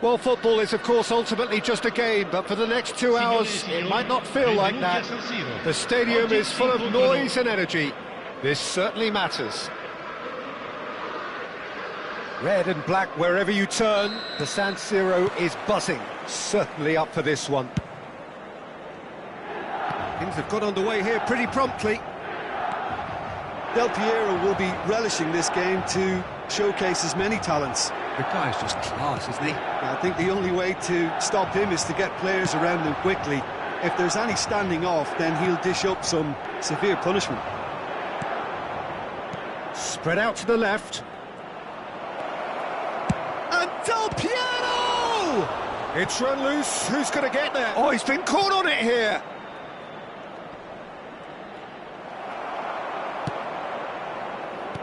Well, football is, of course, ultimately just a game, but for the next 2 hours, it might not feel like that. The stadium is full of noise and energy. This certainly matters. Red and black wherever you turn, the San Siro is buzzing. Certainly up for this one. Things have got underway here pretty promptly. Del Piero will be relishing this game to showcase his many talents. The guy's just class, isn't he? I think the only way to stop him is to get players around him quickly. If there's any standing off, then he'll dish up some severe punishment. Spread out to the left. And Del Piero! It's run loose. Who's going to get there? Oh, he's been caught on it here.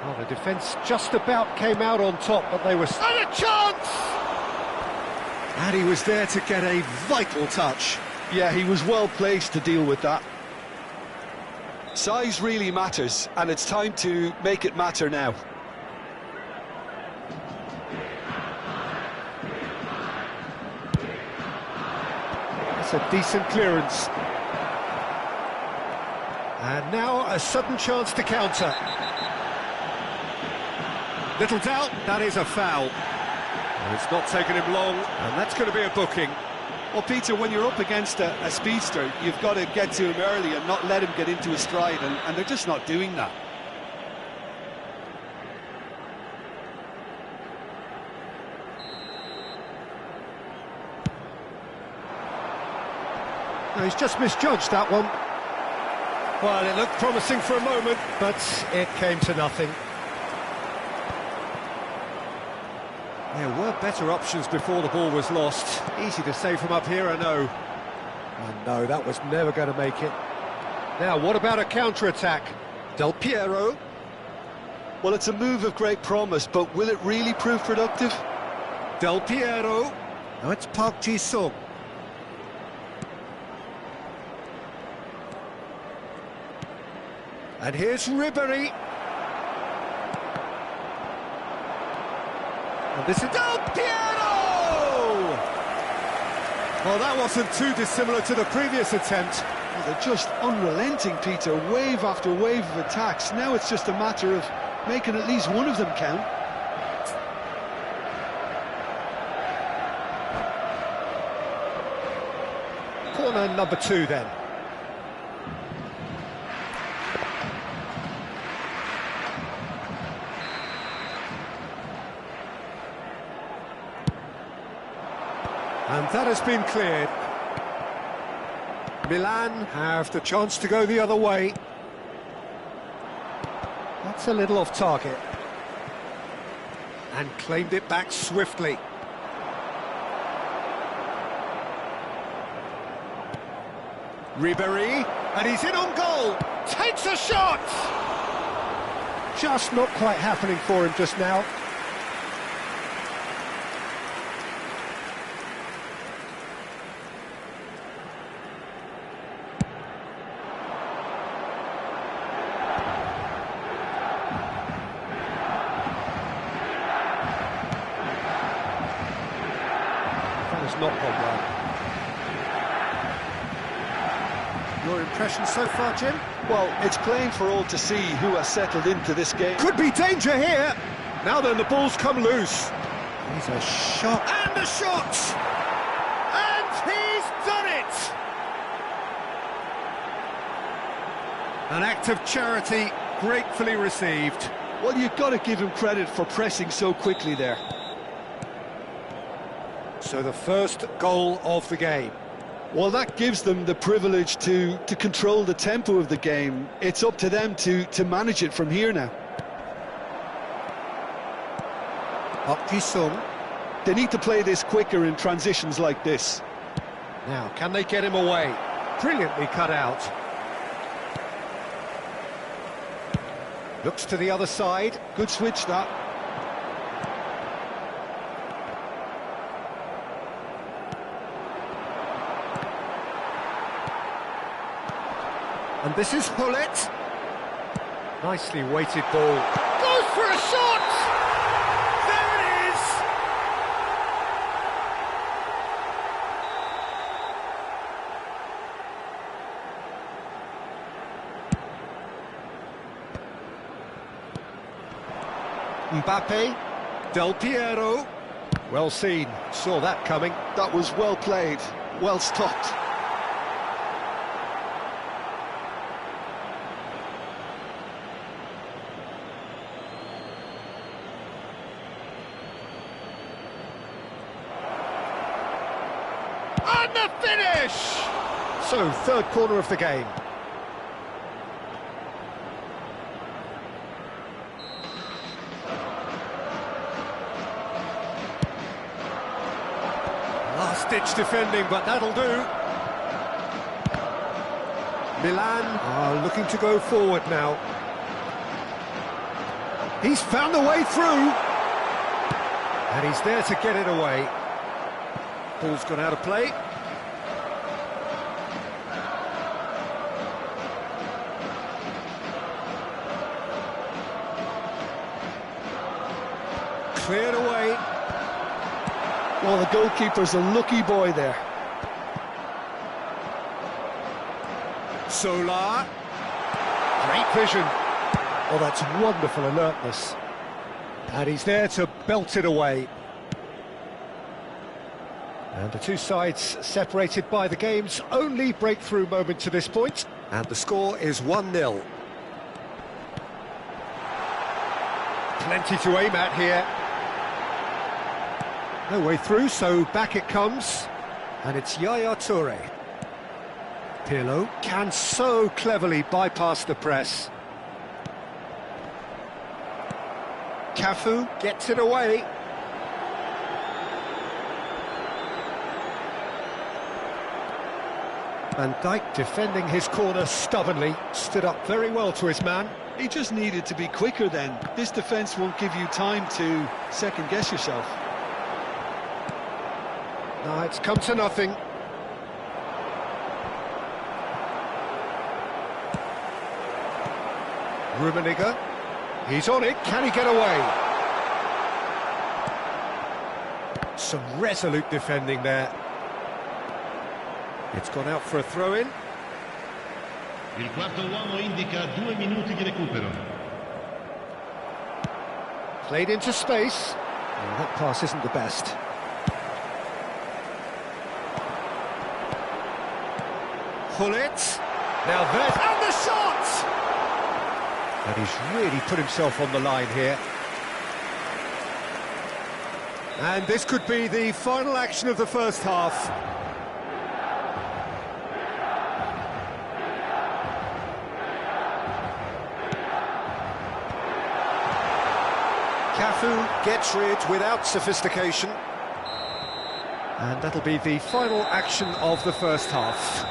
Oh, the defence just about came out on top, but they were... And a chance! And he was there to get a vital touch. Yeah, he was well placed to deal with that. Size really matters, and it's time to make it matter now. That's a decent clearance. And now a sudden chance to counter. Little doubt, that is a foul. And it's not taken him long, and that's going to be a booking. Well, Peter, when you're up against a speedster, you've got to get to him early and not let him get into a stride, and they're just not doing that. No, he's just misjudged that one. Well, it looked promising for a moment, but it came to nothing. There were better options before the ball was lost. Easy to say from up here, I know. And no, that was never going to make it. Now, what about a counter-attack? Del Piero. Well, it's a move of great promise, but will it really prove productive? Del Piero. Now it's Park Ji-sung. And here's Ribéry. And this is Del Piero! Well, that wasn't too dissimilar to the previous attempt. Well, they're just unrelenting, Peter. Wave after wave of attacks. Now it's just a matter of making at least one of them count. Corner number 2 then. And that has been cleared. Milan have the chance to go the other way. That's a little off target. And claimed it back swiftly. Ribéry, and he's in on goal. Takes a shot! Just not quite happening for him just now. Not gone well. Your impression so far, Jim? Well, it's plain for all to see who has settled into this game. Could be danger here. Now then, the ball's come loose. He's a shot. And a shot! And he's done it! An act of charity gratefully received. Well, you've got to give him credit for pressing so quickly there. So the first goal of the game. Well, that gives them the privilege to control the tempo of the game. It's up to them to manage it from here now. Park Ji-sung. They need to play this quicker in transitions like this. Now, can they get him away? Brilliantly cut out. Looks to the other side. Good switch, that. And this is Hullet. Nicely weighted ball. Goes for a shot! There it is! Mbappe. Del Piero. Well seen. Saw that coming. That was well played. Well stopped. And the finish! So, third corner of the game. Last-ditch defending, but that'll do. Milan are looking to go forward now. He's found the way through. And he's there to get it away. Ball's gone out of play. Cleared away. Well, the goalkeeper's a lucky boy there. Solar. Great vision. Oh, that's wonderful alertness. And he's there to belt it away. And the two sides separated by the game's only breakthrough moment to this point. And the score is 1-0. Plenty to aim at here. No way through, so back it comes. And it's Yaya Toure. Pirlo can so cleverly bypass the press. Cafu gets it away. Van Dijk defending his corner stubbornly, stood up very well to his man. He just needed to be quicker then. This defence won't give you time to second-guess yourself. No, it's come to nothing. Rummenigge, he's on it, can he get away? Some resolute defending there. It's gone out for a throw-in. Il quarto uomo indica 2 minuti di recupero. Played into space. Well, that pass isn't the best. Hullet. Now there's... And the shot! And he's really put himself on the line here. And this could be the final action of the first half. Cafu gets rid without sophistication. And that'll be the final action of the first half.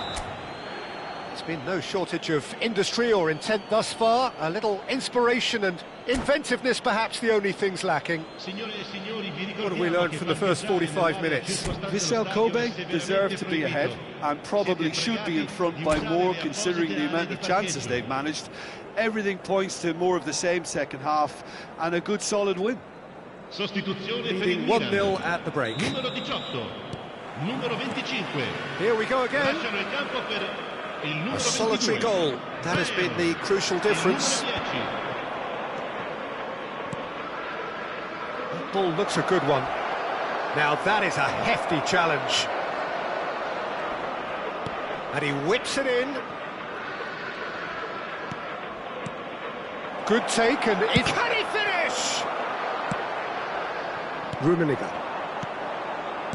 There's been no shortage of industry or intent thus far. A little inspiration and inventiveness, perhaps the only things lacking. What have we learned from the first 45 minutes? Vissel Kobe deserve to be ahead and probably should be in front by more, considering the amount of chances they've managed. Everything points to more of the same second half and a good solid win. Leading 1-0 at the break. Here we go again. A solitary goal. That has been the crucial difference. That ball looks a good one. Now that is a hefty challenge. And he whips it in. Good take, and can he finish? Rummenigge.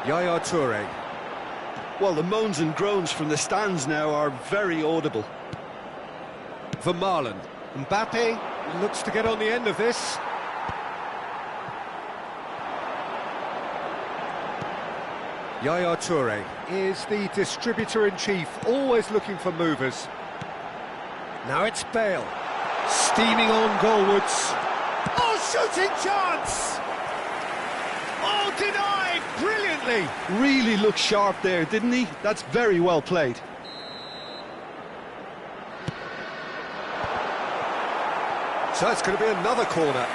Yaya Toure. Well, the moans and groans from the stands now are very audible. Vermaelen. Mbappe looks to get on the end of this. Yaya Toure is the distributor-in-chief, always looking for movers. Now it's Bale, steaming on goalwards. Oh, shooting chance! Oh, denied brilliantly! Really looked sharp there, didn't he? That's very well played. So it's going to be another corner.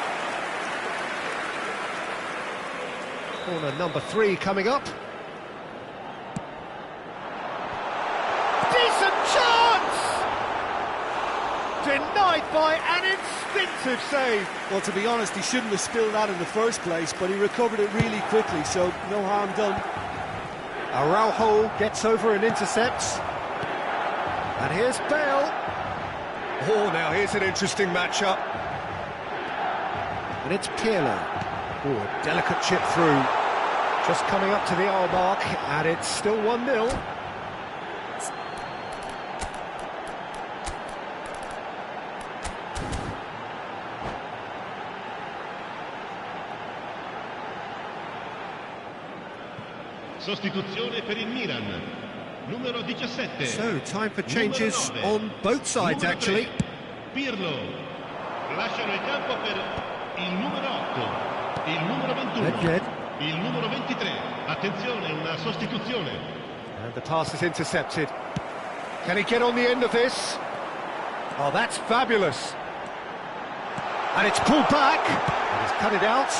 Corner number 3 coming up. Decent chance! Denied by an instinctive save. Well, to be honest, he shouldn't have spilled that in the first place, but he recovered it really quickly, so no harm done. Araujo gets over and intercepts. And here's Bale. Oh, now here's an interesting matchup. And it's Pirlo. Oh, a delicate chip through. Just coming up to the hour mark, and it's still 1-0. Sostituzione per il Milan. Numero 17. So, time for changes on both sides, actually. Pirlo. Lasciano il campo per il numero 8, il numero 21, il numero 23. Attenzione, una sostituzione. And the pass is intercepted. Can he get on the end of this? Oh, that's fabulous. And it's pulled back. And he's cut it out.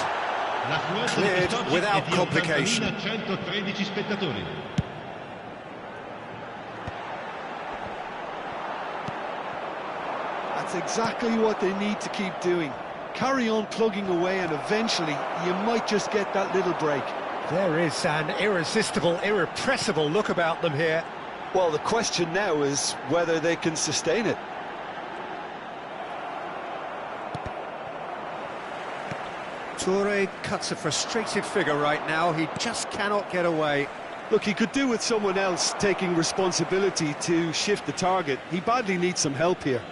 Cleared without complication. 113 spettatori. That's exactly what they need to keep doing. Carry on plugging away and eventually you might just get that little break. There is an irresistible, irrepressible look about them here. Well, the question now is whether they can sustain it. Toure cuts a frustrated figure right now. He just cannot get away. Look, he could do with someone else taking responsibility to shift the target. He badly needs some help here.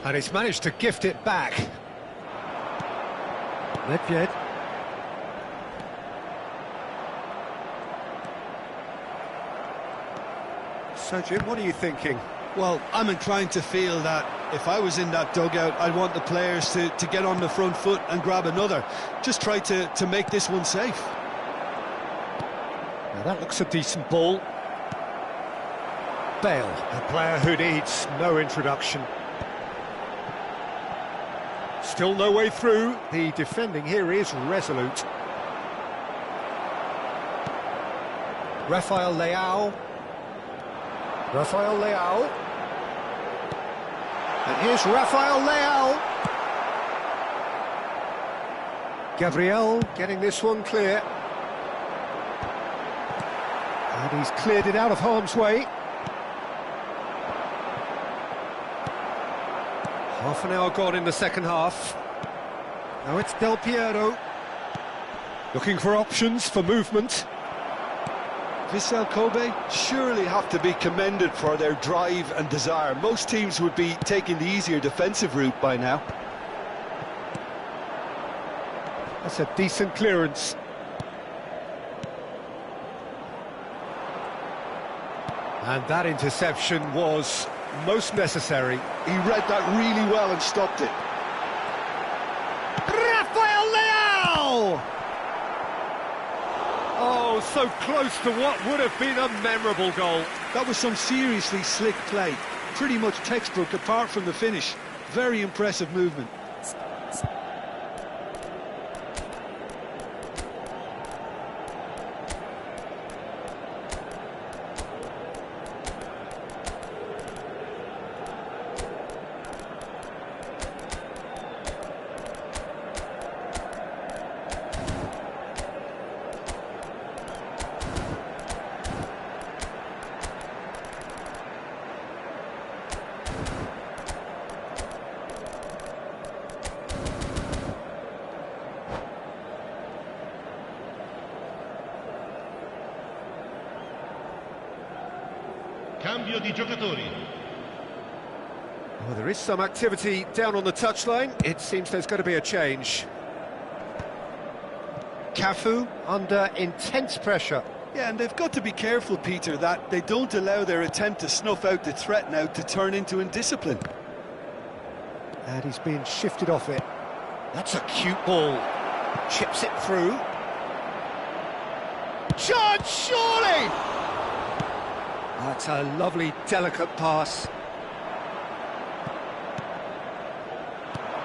And he's managed to gift it back. Nedved. So, Jim, what are you thinking? Well, I'm inclined to feel that if I was in that dugout, I'd want the players to get on the front foot and grab another. Just try to make this one safe. Now that looks a decent ball. Bale, a player who needs no introduction. Still no way through. The defending here is resolute. Rafael Leao. Rafael Leao. And here's Rafael Leao. Gabriel getting this one clear. And he's cleared it out of harm's way. Half an hour gone in the second half. Now it's Del Piero. Looking for options for movement. Vissel Kobe surely have to be commended for their drive and desire. Most teams would be taking the easier defensive route by now. That's a decent clearance. And that interception was most necessary. He read that really well and stopped it. Rafael Leao! Oh, so close to what would have been a memorable goal. That was some seriously slick play. Pretty much textbook apart from the finish. Very impressive movement. cambio di giocatori. Well, there is some activity down on the touchline. It seems there's going to be a change. Cafu under intense pressure. Yeah, and they've got to be careful, Peter, that they don't allow their attempt to snuff out the threat now to turn into indiscipline. And he's being shifted off it. That's a cute ball. Chips it through. Chance, surely! That's a lovely, delicate pass.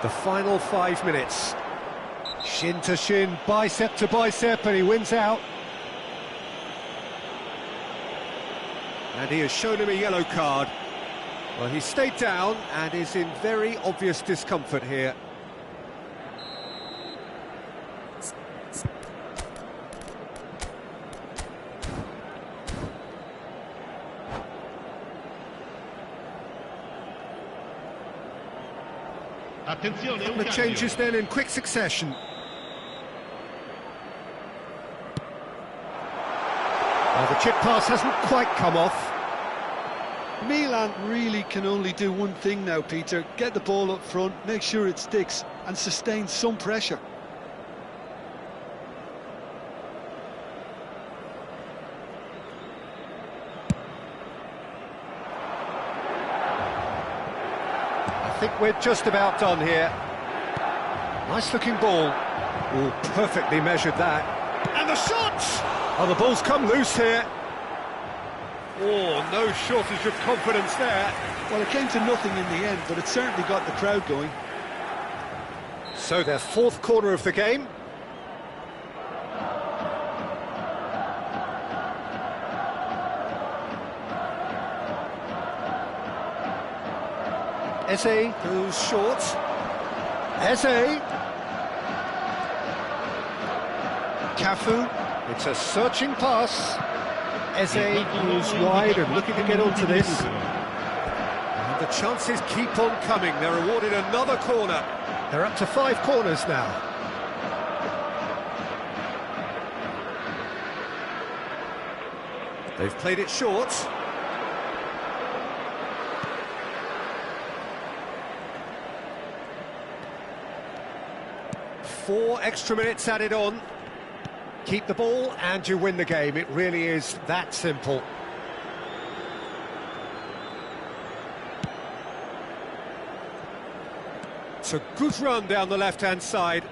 The final 5 minutes. Shin to shin, bicep to bicep, and he wins out. And he has shown him a yellow card. Well, he stayed down and is in very obvious discomfort here. Attenzione, un The cambio. changes then in quick succession. Well, the chip pass hasn't quite come off. Milan really can only do one thing now, Peter. Get the ball up front, make sure it sticks, and sustain some pressure. I think we're just about done here. Nice looking ball. Oh, perfectly measured that. And the shot! Oh, the ball's come loose here. Oh, no shortage of confidence there. Well, it came to nothing in the end, but it certainly got the crowd going. So their fourth corner of the game. Eze goes short. Eze. Cafu. It's a searching pass. Eze goes wide and looking to get onto this. And the chances keep on coming. They're awarded another corner. They're up to 5 corners now. They've played it short. Four extra minutes added on. Keep the ball and you win the game. It really is that simple. It's a good run down the left-hand side.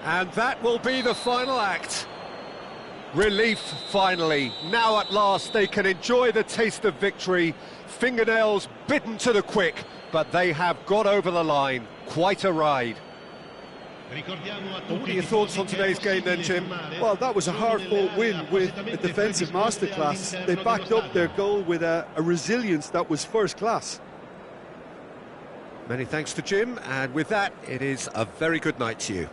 And that will be the final act. Relief, finally. Now at last they can enjoy the taste of victory. Fingernails bitten to the quick, but they have got over the line. Quite a ride. What are your thoughts on today's game then, Jim? Well, that was a hard-fought win with a defensive masterclass. They backed up their goal with a resilience that was first class. Many thanks to Jim, and with that, it is a very good night to you.